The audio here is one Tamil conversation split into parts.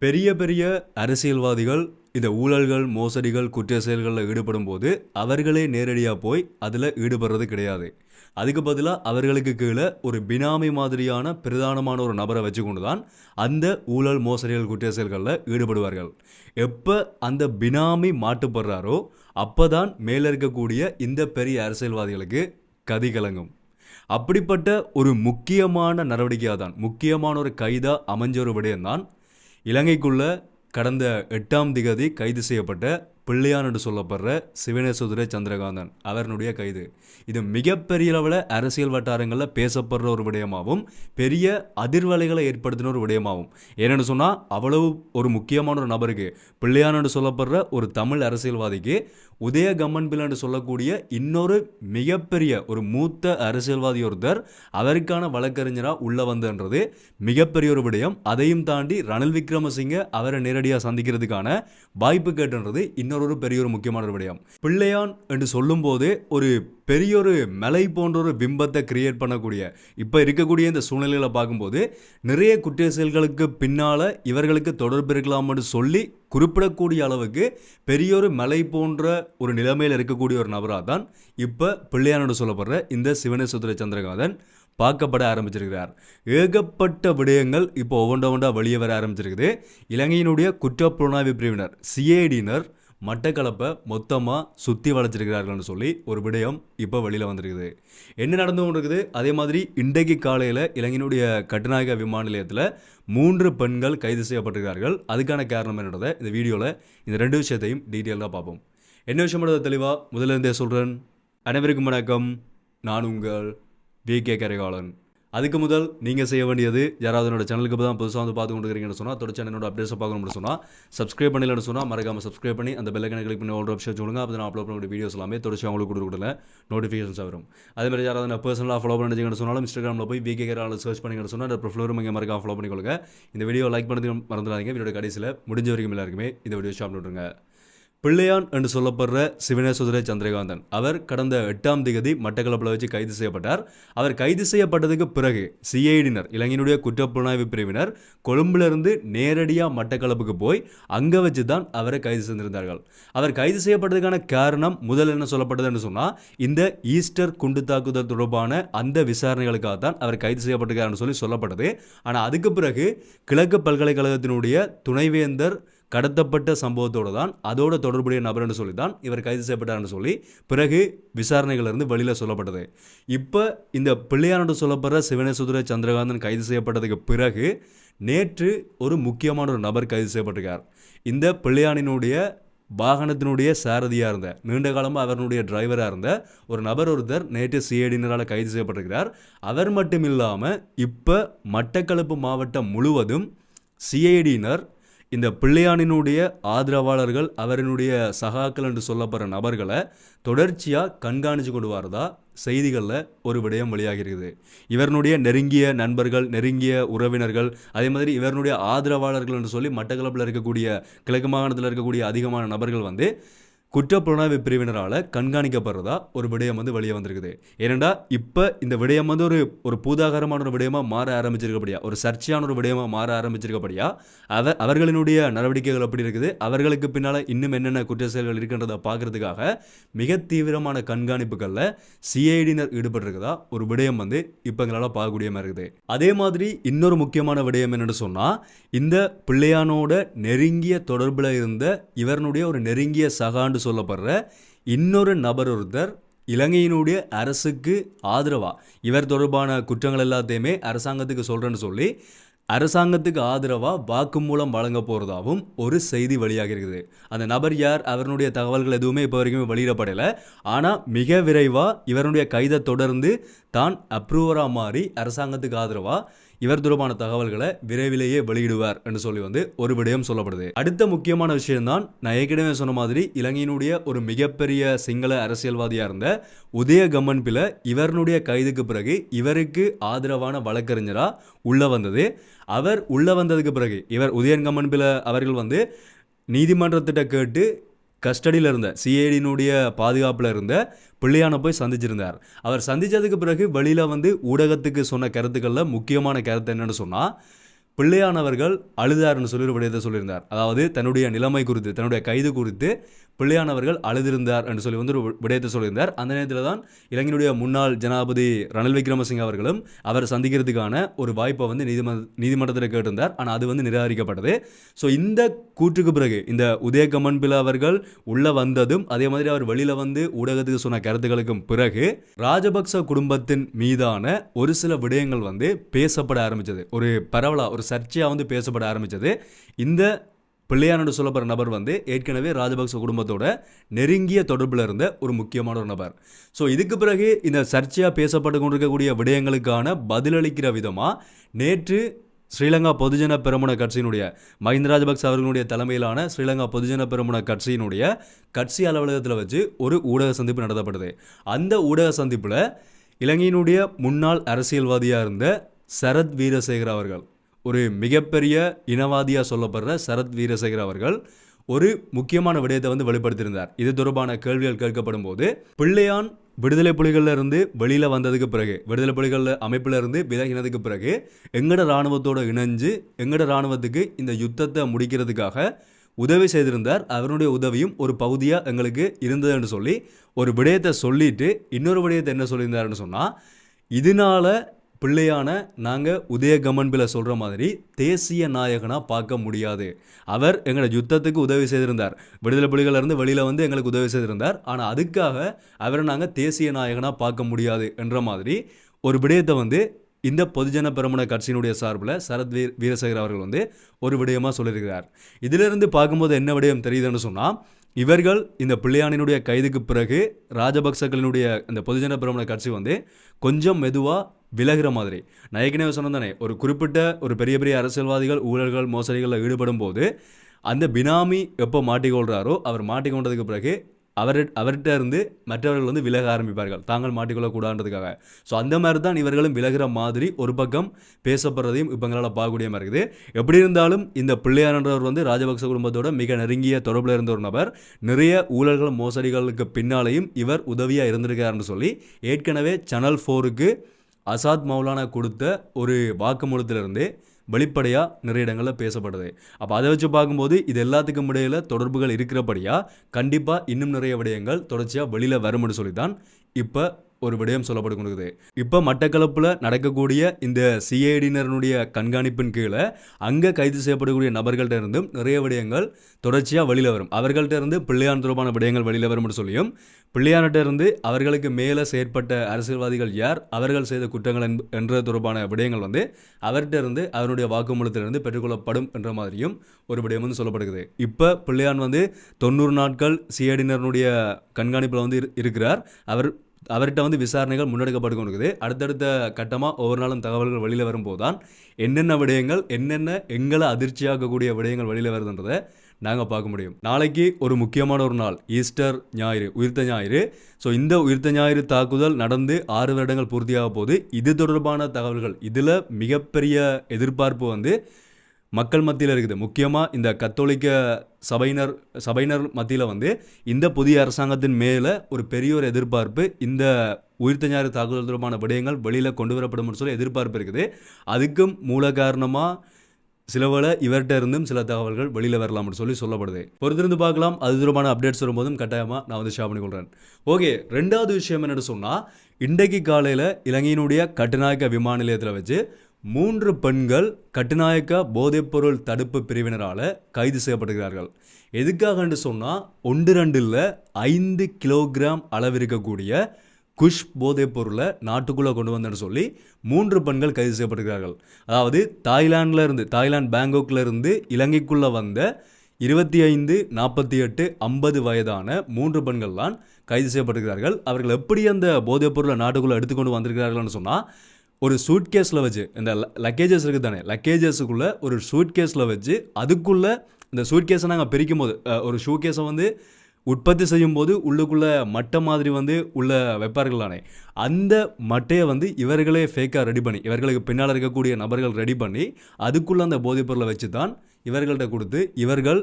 பெரிய பெரிய அரசியல்வாதிகள் இந்த ஊழல்கள் மோசடிகள் குற்ற செயல்களில் ஈடுபடும் போது அவர்களே நேரடியாக போய் அதில் ஈடுபடுறது கிடையாது. அதுக்கு பதிலாக அவர்களுக்கு கீழே ஒரு பினாமி மாதிரியான பிரதானமான ஒரு நபரை வச்சுக்கொண்டு தான் அந்த ஊழல் மோசடிகள் குற்ற செயல்களில் ஈடுபடுவார்கள். எப்போ அந்த பினாமி மாட்டுப்படுறாரோ அப்போ தான் மேலே இருக்கக்கூடிய இந்த பெரிய அரசியல்வாதிகளுக்கு கதி கலங்கும். அப்படிப்பட்ட ஒரு முக்கியமான நடவடிக்கையாக தான், முக்கியமான ஒரு கைதாக அமைஞ்ச ஒரு விடயம்தான் இலங்கைக்குள்ள கடந்த 8ஆம் திகதி கைது செய்யப்பட்ட பிள்ளையான் என்று சொல்லப்படுற சிவனேசதுரை சந்திரகாந்தன் அவருடைய கைது. இது மிகப்பெரிய அளவில் அரசியல் வட்டாரங்களில் பேசப்படுற ஒரு விடயமாகவும் பெரிய அதிர்வலைகளை ஏற்படுத்தின ஒரு விடயமாகவும். ஏன்னு சொன்னால் அவ்வளவு ஒரு முக்கியமான ஒரு நபருக்கு, பிள்ளையான் என்று சொல்லப்படுற ஒரு தமிழ் அரசியல்வாதிக்கு உதய கம்மன்பில் என்று சொல்லக்கூடிய இன்னொரு மிகப்பெரிய ஒரு மூத்த அரசியல்வாதி ஒருத்தர் அவருக்கான வழக்கறிஞராக உள்ள வந்தன்றது மிகப்பெரிய ஒரு விடயம். அதையும் தாண்டி ரணில் விக்ரமசிங்க அவரை நேரடியாக சந்திக்கிறதுக்கான வாய்ப்பு கேட்டுன்றது இன்னொரு பெரிய ஒரு முக்கியமான ஒரு விடயம். பிள்ளையான் என்று சொல்லும் போதே ஒரு பெரிய ஒரு மலை போன்ற ஒரு பிம்பத்தை கிரியேட் பண்ணக்கூடிய இப்போ இருக்கக்கூடிய இந்த சூழ்நிலைகளை பார்க்கும்போது நிறைய குற்ற செயல்களுக்கு பின்னால் இவர்களுக்கு தொடர்பு இருக்கலாம்னு சொல்லி குறிப்பிடக்கூடிய அளவுக்கு பெரிய ஒரு மலை போன்ற ஒரு நிலைமையில் இருக்கக்கூடிய ஒரு நபராக தான் இப்போ பிள்ளையானோடு சொல்லப்படுற இந்த சிவனேசதுரை சந்திரகாந்தன் பார்க்கப்பட ஆரம்பிச்சிருக்கிறார். ஏகப்பட்ட விடயங்கள் இப்போ ஒவ்வொன்றா வெளியே வர ஆரம்பிச்சிருக்குது. இலங்கையினுடைய குற்றப்புலனாய்வு பிரிவினர் சிஐடியினர் மட்டக்களப்பை மொத்தமாக சுற்றி வளைச்சிருக்கிறார்கள்னு சொல்லி ஒரு விடயம் இப்போ வெளியில் வந்திருக்குது. என்ன நடந்து கொண்டு இருக்குது? அதே மாதிரி இன்றைக்கு காலையில் இலங்கையினுடைய கட்டுநாயக்க விமான நிலையத்தில் 3 பெண்கள் கைது செய்யப்பட்டிருக்கிறார்கள். அதுக்கான காரணம் என்னன்றதை இந்த வீடியோவில் இந்த 2 விஷயத்தையும் டீட்டெயிலாக பார்ப்போம். என்ன விஷயம் தெளிவாக முதல்ல இருந்தே சொல்கிறேன். அனைவருக்கும் வணக்கம். நான் உங்கள் VK கரிகாலன். அதுக்கு முதல் நீங்கள் செய்ய வேண்டியது, யாராவது என்னோட சேனலுக்கு தான் புதுசாக வந்து பார்த்து கொண்டுருக்கீங்கன்னு சொன்னால் தொடர்ச்சி என்னோட அப்டேட்ஸை பார்க்கணும்னு சொன்னால் சப்ஸ்கிரைப் பண்ணலன்னு சொன்னால் மறக்காமல் சப்ஸ்கிரைப் பண்ணி அந்த பெல்லைக்கனை கிளிக் பண்ணி ஆல் ஆப்ஷன் சொல்லுங்கள். அப்போ நான் அப்லோட் பண்ண வீடியோஸ் எல்லாமே தொடர்ச்சி அவங்களுக்கு கொடுக்கல நோட்டிஃபிகேஷன்ஸ் வரும். அதேமாதிரி யாராவது நான் பர்சனலாக ஃபாலோ பண்ணிச்சிங்கன்னு சொன்னாலும் இன்ஸ்டாகிராமில் போய் VK கரிகாலன் சர்ச் பண்ணிங்கன்னு சொன்னால் அந்த ப்ரொஃபைலும் இங்கே மறக்காம ஃபாலோ பண்ணிக்கொள்ளுங்க. இந்த வீடியோ லைக் பண்ணது மறந்துடாதீங்க. வீடியோ கடைசியில் முடிஞ்ச வரைக்கும் எல்லாருக்குமே இந்த வீடியோ ஷாப் விட்டுருங்க. பிள்ளையான் என்று சொல்லப்படுற சிவனேசதுரை சந்திரகாந்தன் அவர் கடந்த 8ஆம் திகதி மட்டக்களப்பில் வச்சு கைது செய்யப்பட்டார். அவர் கைது செய்யப்பட்டதுக்கு பிறகு சிஐடியினர் இலங்கையினுடைய குற்றப்புலனாய்வு பிரிவினர் கொழும்பிலிருந்து நேரடியாக மட்டக்களப்புக்கு போய் அங்கே வச்சு தான் அவரை கைது செய்திருந்தார்கள். அவர் கைது செய்யப்பட்டதுக்கான காரணம் முதல் என்ன சொல்லப்பட்டதுன்னு சொன்னால் இந்த ஈஸ்டர் குண்டு தாக்குதல் தொடர்பான அந்த விசாரணைகளுக்காக தான் அவர் கைது செய்யப்பட்டிருக்காருன்னு சொல்லப்பட்டது. ஆனால் அதுக்கு பிறகு கிழக்கு பல்கலைக்கழகத்தினுடைய துணைவேந்தர் கடத்தப்பட்ட சம்பவத்தோடு தான் அதோட தொடர்புடைய நபர்னு சொல்லி தான் இவர் கைது செய்யப்பட்டார்னு சொல்லி பிறகு விசாரணைகளிலிருந்து வெளியில் சொல்லப்பட்டது. இப்போ இந்த பிள்ளையானோடு சொல்லப்படுற சிவனேசதுரை சந்திரகாந்தன் கைது செய்யப்பட்டதுக்கு பிறகு நேற்று ஒரு முக்கியமான ஒரு நபர் கைது செய்யப்பட்டிருக்கார். இந்த பிள்ளையானினுடைய வாகனத்தினுடைய சாரதியாக இருந்த, நீண்ட காலமாக அவருடைய டிரைவராக இருந்த ஒரு நபர் ஒருத்தர் நேற்று சிஐடியினரால் கைது செய்யப்பட்டிருக்கிறார். அவர் மட்டும் இல்லாமல் இப்போ மட்டக்களப்பு மாவட்டம் முழுவதும் சிஐடியினர் இந்த பிள்ளையானினுடைய ஆதரவாளர்கள் அவரினுடைய சகாக்கள் என்று சொல்லப்படுற நபர்களை தொடர்ச்சியாக கண்காணித்து கொண்டு வரதா செய்திகளில் ஒரு விடயம் வெளியாகி இருக்குது. இவருடைய நெருங்கிய நண்பர்கள், நெருங்கிய உறவினர்கள், அதே மாதிரி இவருடைய ஆதரவாளர்கள் என்று சொல்லி மட்டக்களப்பில் இருக்கக்கூடிய கிழக்கு மாகாணத்தில் இருக்கக்கூடிய அதிகமான நபர்கள் வந்து குற்றப்புலனாய்வு பிரிவினரால் கண்காணிக்கப்படுறதா ஒரு விடயம் வந்து வெளியே வந்திருக்குது. ஏனெண்டா இப்போ இந்த விடயம் வந்து ஒரு பூதாகரமான ஒரு விடயமாக மாற ஆரம்பிச்சிருக்கப்படியா, ஒரு சர்ச்சையான ஒரு விடயமாக மாற ஆரம்பிச்சிருக்கப்படியா அவர்களினுடைய நடவடிக்கைகள் எப்படி இருக்குது, அவர்களுக்கு பின்னால் இன்னும் என்னென்ன குற்ற செயல்கள் இருக்கின்றதை பார்க்கறதுக்காக மிக தீவிரமான கண்காணிப்புகளில் சிஐடியினர் ஈடுபட்டிருக்குதா ஒரு விடயம் வந்து இப்போ எங்களால் பார்க்கக்கூடிய மாதிரி இருக்குது. அதே மாதிரி இன்னொரு முக்கியமான விடயம் என்னென்னு சொன்னால் இந்த பிள்ளையானோட நெருங்கிய தொடர்பில் இருந்த இவருடைய ஒரு நெருங்கிய சகாண்டு சொல்லப்படுற இன்னொரு நபர் ஒருத்தர் இலங்கையினுடைய அரசுக்கு ஆதரவாக இவர் தொடர்பான குற்றங்கள் எல்லாத்தையுமே அரசாங்கத்துக்கு சொல்கிறேன்னு சொல்லி அரசாங்கத்துக்கு ஆதரவாக வாக்குமூலம் வழங்க போகிறதாகவும் ஒரு செய்தி வெளியாக இருக்குது. அந்த நபர் யார், அவருடைய தகவல்கள் எதுவுமே இப்போ வரைக்கும் வெளியிடப்படலை. ஆனால் மிக விரைவாக இவருடைய கைதை தொடர்ந்து தான் அப்ரூவராக மாறி அரசாங்கத்துக்கு ஆதரவாக இவர் தொடர்பான தகவல்களை விரைவிலேயே வெளியிடுவார் என்று சொல்லி வந்து ஒரு விடயம் சொல்லப்படுது. அடுத்த முக்கியமான விஷயம்தான், நான் ஏற்கனவே சொன்ன மாதிரி இலங்கையினுடைய ஒரு மிகப்பெரிய சிங்கள அரசியல்வாதியாக இருந்த உதய கம்மன்பில இவருடைய கைதுக்கு பிறகு இவருக்கு ஆதரவான வழக்கறிஞராக உள்ள வந்தது. அவர் உள்ள வந்ததுக்கு பிறகு இவர் உதயன் கம்மன்பில அவர்கள் வந்து நீதிமன்றத்திட்ட கேட்டு கஸ்டடியில் இருந்த சிஐடியினுடைய பாதுகாப்பில் இருந்த பிள்ளையானை போய் சந்திச்சிருந்தார். அவர் சந்தித்ததுக்கு பிறகு வெளியில் வந்து ஊடகத்துக்கு சொன்ன கருத்துக்களில் முக்கியமான கருத்து என்னென்னு சொன்னால், பிள்ளையானவர்கள் அழுதார்னு சொல்லி ஒரு விடயத்தை சொல்லியிருந்தார். அதாவது தன்னுடைய நிலைமை குறித்து, தன்னுடைய கைது குறித்து பிள்ளையானவர்கள் அழுதிருந்தார் என்று சொல்லி வந்து ஒரு விடயத்தை சொல்லியிருந்தார். அந்த நேரத்தில் தான் இலங்கையினுடைய முன்னாள் ஜனாதிபதி ரணில் விக்ரமசிங்க அவர்களும் அவர் சந்திக்கிறதுக்கான ஒரு வாய்ப்பை வந்து நீதிமன்றத்தில் கேட்டிருந்தார். ஆனால் அது வந்து நிராகரிக்கப்பட்டது. ஸோ இந்த கூற்றுக்கு பிறகு இந்த உதய கமன்பில அவர்கள் உள்ள வந்ததும், அதே மாதிரி அவர் வெளியில் வந்து ஊடகத்துக்கு சொன்ன கருத்துக்களுக்கும் பிறகு ராஜபக்ச குடும்பத்தின் மீதான ஒரு சில விடயங்கள் வந்து பேசப்பட ஆரம்பித்தது. ஒரு பரவலாக ஒரு சர்ச்சையாக வந்து பேசப்பட ஆரம்பித்தது. இந்த பிள்ளையானோடு சொல்லப்படுற நபர் வந்து ஏற்கனவே ராஜபக்ச குடும்பத்தோட நெருங்கிய தொடர்பில் இருந்த ஒரு முக்கியமான ஒரு நபர். ஸோ இதுக்கு பிறகு இந்த சர்ச்சையாக பேசப்பட்டு கொண்டிருக்கக்கூடிய விடயங்களுக்கான பதிலளிக்கிற விதமாக நேற்று ஸ்ரீலங்கா பொதுஜன பெரமுன கட்சியினுடைய மஹிந்த ராஜபக்ச அவர்களுடைய தலைமையிலான ஸ்ரீலங்கா பொதுஜன பெரமுன கட்சியினுடைய கட்சி அலுவலகத்தில் வச்சு ஒரு ஊடக சந்திப்பு நடத்தப்படுது. அந்த ஊடக சந்திப்பில் இலங்கையினுடைய முன்னாள் அரசியல்வாதியாக இருந்த சரத் வீரசேகர அவர்கள், ஒரு மிகப்பெரிய இனவாதியாக சொல்லப்படுற சரத் வீரசேகர அவர்கள் ஒரு முக்கியமான விடயத்தை வந்து வெளிப்படுத்தியிருந்தார். இது தொடர்பான கேள்விகள் கேட்கப்படும் போது, பிள்ளையான் விடுதலை புலிகளில் இருந்து வெளியில் வந்ததுக்கு பிறகு, விடுதலை புலிகள் அமைப்பில் இருந்து விலகினதுக்கு பிறகு எங்கட இராணுவத்தோடு இணைஞ்சு எங்கட இராணுவத்துக்கு இந்த யுத்தத்தை முடிக்கிறதுக்காக உதவி செய்திருந்தார். அவருடைய உதவியும் ஒரு பகுதியாக எங்களுக்கு இருந்ததுன்னு சொல்லி ஒரு விடயத்தை சொல்லிட்டு இன்னொரு விடயத்தை என்ன சொல்லியிருந்தாருன்னு சொன்னால், இதனால பிள்ளையான நாங்கள் உதய கமன்பில சொல்கிற மாதிரி தேசிய நாயகனாக பார்க்க முடியாது. அவர் எங்களோட யுத்தத்துக்கு உதவி செய்திருந்தார், விடுதலை புலிகளிலிருந்து வெளியில் வந்து எங்களுக்கு உதவி செய்திருந்தார். ஆனால் அதுக்காக அவரை நாங்கள் தேசிய நாயகனாக பார்க்க முடியாது என்ற மாதிரி ஒரு விடயத்தை வந்து இந்த பொதுஜன பெரமுன கட்சியினுடைய சார்பில் சரத் வீரசேகர் அவர்கள் வந்து ஒரு விடயமாக சொல்லியிருக்கிறார். இதிலிருந்து பார்க்கும்போது என்ன விடயம் தெரியுதுன்னு சொன்னால், இவர்கள் இந்த பிள்ளையானினுடைய கைதுக்கு பிறகு ராஜபக்சக்களினுடைய இந்த பொதுஜன பெரமுன கட்சி வந்து கொஞ்சம் மெதுவாக விலகிற மாதிரி. நான் ஏற்கனவே சொன்னதானே, ஒரு குறிப்பிட்ட ஒரு பெரிய பெரிய அரசியல்வாதிகள் ஊழல்கள் மோசடிகளில் ஈடுபடும் போது அந்த பினாமி எப்போ மாட்டிக்கொள்கிறாரோ, அவர் மாட்டிக்கொண்டதுக்கு பிறகு அவர்கிட்ட இருந்து மற்றவர்கள் வந்து விலக ஆரம்பிப்பார்கள், தாங்கள் மாட்டிக்கொள்ளக்கூடாதுன்றதுக்காக. ஸோ அந்த மாதிரி தான் இவர்களும் விலகிற மாதிரி ஒரு பக்கம் பேசப்படுறதையும் இப்போ எங்களால் பார்க்கக்கூடிய மாதிரி இருக்குது. எப்படி இருந்தாலும் இந்த பிள்ளையானவர் வந்து ராஜபக்ச குடும்பத்தோட மிக நெருங்கிய தொடர்பில் இருந்த ஒரு நபர். நிறைய ஊழல்கள் மோசடிகளுக்கு பின்னாலேயும் இவர் உதவியாக இருந்திருக்காருன்னு சொல்லி ஏற்கனவே சேனல் 4க்கு அசாத் மௌலானா கொடுத்த ஒரு வாக்குமூலத்திலிருந்து வெளிப்படையாக நிறைய இடங்களில் பேசப்படுது. அப்போ அதை வச்சு பார்க்கும்போது இது எல்லாத்துக்கும் இடையில் தொடர்புகள் இருக்கிறபடியாக கண்டிப்பாக இன்னும் நிறைய விடயங்கள் தொடர்ச்சியாக வெளியில் வரும்னு சொல்லித்தான் இப்போ ஒரு விடயம் சொல்லப்பட்டு கொண்டிருக்குது. இப்போ மட்டக்களப்பில் நடக்கக்கூடிய இந்த சிஐடியினருடைய கண்காணிப்பின் கீழே அங்கே கைது செய்யப்படக்கூடிய நபர்கள்ட்ட இருந்தும் நிறைய விடயங்கள் தொடர்ச்சியாக வெளியில் வரும். அவர்கள்ட்ட இருந்து பிள்ளையான் தொடர்பான விடயங்கள் வெளியில் வரும்னு சொல்லியும், பிள்ளையான்கிட்ட இருந்து அவர்களுக்கு மேலே செயற்பட்ட அரசியல்வாதிகள் யார், அவர்கள் செய்த குற்றங்கள் என்ற தொடர்பான விடயங்கள் வந்து அவர்கிட்ட இருந்து அவருடைய வாக்குமூலத்திலிருந்து பெற்றுக்கொள்ளப்படும் என்ற மாதிரியும் ஒரு விடயம் வந்து சொல்லப்படுகிறது. இப்போ பிள்ளையான் வந்து 90 நாட்கள் சிஐடியினருடைய கண்காணிப்பில் வந்து இருக்கிறார். அவர்கிட்ட வந்து விசாரணைகள் முன்னெடுக்கப்பட்டு கொண்டிருக்குது. அடுத்தடுத்த கட்டமாக ஒவ்வொரு நாளும் தகவல்கள் வெளியில் வரும்போது தான் என்னென்ன விடயங்கள், என்னென்ன எங்களை அதிர்ச்சியாக்கக்கூடிய விடயங்கள் வெளியில் வருதுன்றதை நாங்கள் பார்க்க முடியும். நாளைக்கு ஒரு முக்கியமான ஒரு நாள், ஈஸ்டர் ஞாயிறு, உயிர்த்த ஞாயிறு. ஸோ இந்த உயிர்த்த ஞாயிறு தாக்குதல் நடந்து 6 வருடங்கள் பூர்த்தியாக போது இது தொடர்பான தகவல்கள், இதில் மிகப்பெரிய எதிர்பார்ப்பு வந்து மக்கள் மத்தியில் இருக்குது. முக்கியமாக இந்த கத்தோலிக்க சபையினர் மத்தியில் வந்து இந்த புதிய அரசாங்கத்தின் மேலே ஒரு பெரிய ஒரு எதிர்பார்ப்பு, இந்த உயிர்த்த ஞாயிறு தாக்குதல் தொடர்பான விடயங்கள் வெளியில் கொண்டு வரப்படும் சொல்லி எதிர்பார்ப்பு இருக்குது. அதுக்கும் மூல காரணமாக சிலவேளை இவர்கிட்ட இருந்தும் சில தகவல்கள் வெளியில் வரலாம்னு சொல்லப்படுது. பொறுத்திருந்து பார்க்கலாம். அது தொடர்பான அப்டேட்ஸ் வரும்போதும் கட்டாயமாக நான் வந்து ஷேர் பண்ணிக்கொள்கிறேன். ஓகே, ரெண்டாவது விஷயம் என்னென்னு சொன்னால், இன்றைக்கு காலையில் இலங்கையினுடைய கட்டுநாயக்க விமான நிலையத்தில் வச்சு 3 பெண்கள் கட்டுநாயக்க போதைப்பொருள் தடுப்பு பிரிவினரால் கைது செய்யப்படுகிறார்கள். எதுக்காக என்று சொன்னால், 1-2 இல்லை 5 கிலோகிராம் அளவிருக்கக்கூடிய குஷ் போதைப் பொருளை நாட்டுக்குள்ளே கொண்டு வந்தேன்னு சொல்லி 3 பெண்கள் கைது செய்யப்படுகிறார்கள். அதாவது தாய்லாந்து பேங்காக்ல இருந்து இலங்கைக்குள்ளே வந்த 25, 48, 50 வயதான 3 பெண்கள் தான் கைது செய்யப்படுகிறார்கள். அவர்கள் எப்படி அந்த போதைப் பொருளை நாட்டுக்குள்ளே எடுத்துக்கொண்டு வந்திருக்கிறார்கள்னு சொன்னால், ஒரு சூட்கேஸில் வச்சு, இந்த லக்கேஜஸ் இருக்குது தானே, லக்கேஜஸுக்குள்ளே ஒரு சூட்கேஸில் வச்சு, அதுக்குள்ளே இந்த சூட்கேஸை நாங்கள் பிரிக்கும் போது, ஒரு ஷூகேஸை வந்து உற்பத்தி செய்யும் போது உள்ளுக்குள்ளே மட்டை மாதிரி வந்து உள்ள வைப்பார்களானே, அந்த மட்டையை வந்து இவர்களே ஃபேக்காக ரெடி பண்ணி, இவர்களுக்கு பின்னால் இருக்கக்கூடிய நபர்கள் ரெடி பண்ணி அதுக்குள்ளே அந்த போதைப்பொருளை வச்சு தான் இவர்கள்ட்ட கொடுத்து, இவர்கள்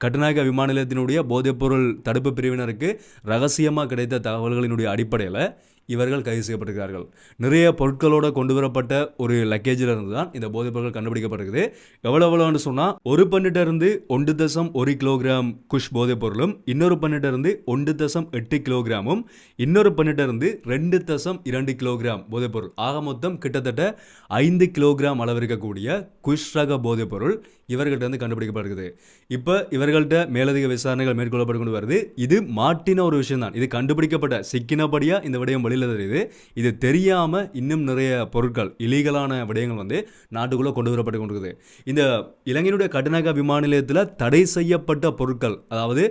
கட்டுநாயக்க விமான நிலையத்தினுடைய போதைப்பொருள் தடுப்பு பிரிவினருக்கு ரகசியமாக கிடைத்த தகவல்களினுடைய அடிப்படையில் இவர்கள் கைது செய்யப்பட்டிருக்கிறார்கள். நிறைய பொருட்களோட கொண்டு வரப்பட்ட ஒரு லக்கேஜில் இருந்து தான் இந்த போதைப் பொருட்கள் கண்டுபிடிக்கப்பட்டிருக்குது. எவ்வளவுன்னு சொன்னால் ஒரு பண்ணிட்ட இருந்து 1.1 கிலோகிராம் குஷ் போதைப் பொருளும், இன்னொரு பண்ணிட்ட இருந்து 1.8 கிலோகிராமும், இன்னொரு பண்ணிட்ட இருந்து 2.2 கிலோகிராம் போதைப் பொருள், ஆக மொத்தம் கிட்டத்தட்ட 5 கிலோகிராம் அளவு இருக்கக்கூடிய குஷ் ரக போதைப் பொருள் இவர்கள்ட்ட இருந்து கண்டுபிடிக்கப்படுகிறது. இப்போ இவர்கள்ட்ட மேலதிக விசாரணைகள் மேற்கொள்ளப்பட்டு கொண்டு வருது. இது மாட்டின ஒரு விஷயம் தான். இது கண்டுபிடிக்கப்பட்ட சிக்கினபடியா இந்த விடயம் வெளியில் தெரியுது. இது தெரியாம இன்னும் நிறைய பொருட்கள் இலீகலான விடயங்கள் வந்து நாட்டுக்குள்ள கொண்டு வரப்பட்டு கொண்டிருக்குது. இந்த இலங்கையினுடைய கட்டுநாயக்க விமான நிலையத்தில் தடை செய்யப்பட்ட பொருட்கள், அதாவது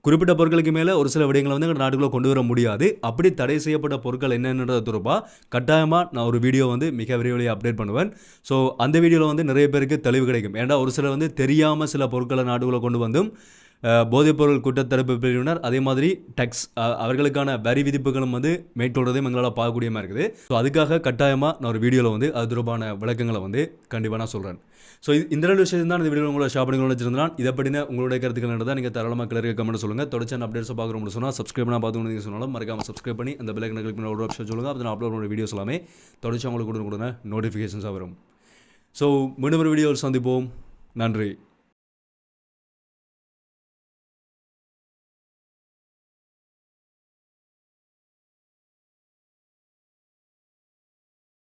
குறிப்பிட்ட பொருட்களுக்கு மேலே ஒரு சில விடயங்களை வந்து எங்கள் நாட்டுக்குள்ளே கொண்டு வர முடியாது. அப்படி தடை செய்யப்பட்ட பொருட்கள் என்னென்னது தொடர்பாக கட்டாயமாக நான் ஒரு வீடியோ வந்து மிக விரைவில் அப்டேட் பண்ணுவேன். ஸோ அந்த வீடியோவில் வந்து நிறைய பேருக்கு தெளிவு கிடைக்கும். ஏன்னா ஒரு சிலர் வந்து தெரியாமல் சில பொருட்களை நாட்டுக்குள்ளே கொண்டு வந்தும் போதைப்பொருள் குற்றத்தடுப்பு பிரிவினர் அதே மாதிரி டேக்ஸ் அவர்களுக்கான வரி விதிப்புகளும் வந்து மேற்கொள்றதையும் எங்களால் பார்க்கக்கூடிய மாதிரி இருக்குது. ஸோ அதுக்காக கட்டாயமாக நான் ஒரு வீடியோவில் வந்து அது தொடர்பான விளக்கங்களை வந்து கண்டிப்பாக நான் சொல்கிறேன். ஸோ இந்த ரெண்டு விஷயம் தான் இந்த வீடியோ உங்களை ஷேர் பண்ணி வச்சிருந்தான். இதை பற்றின உங்களுடைய கருத்துக்கள் என்ன தான் நீங்கள் தாராளமாக கிளறிய கமெண்ட் சொல்லுங்கள். தொடர்ச்சி அப்டேட்ஸை பார்க்குறோம்னு சொன்னால் சப்ஸ்கிரைப் பண்ணால் பார்த்துக்கணும் சொன்னாலும் மறக்காமல் சப்ஸ்கிரைப் பண்ணி அந்த பெல் ஐக்கனை கிளிக் பண்ணி ஒரு ஆப்ஷன் சொல்லுங்கள். அப்போ நான் அப்லோட் பண்ணுற வீடியோஸ் எல்லாமே தொடர்ச்சி உங்களுக்கு கொடுங்க நோட்டிஃபிகேஷன்ஸாக வரும். ஸோ மீண்டும் ஒரு வீடியோவில் சந்திப்போம். நன்றி.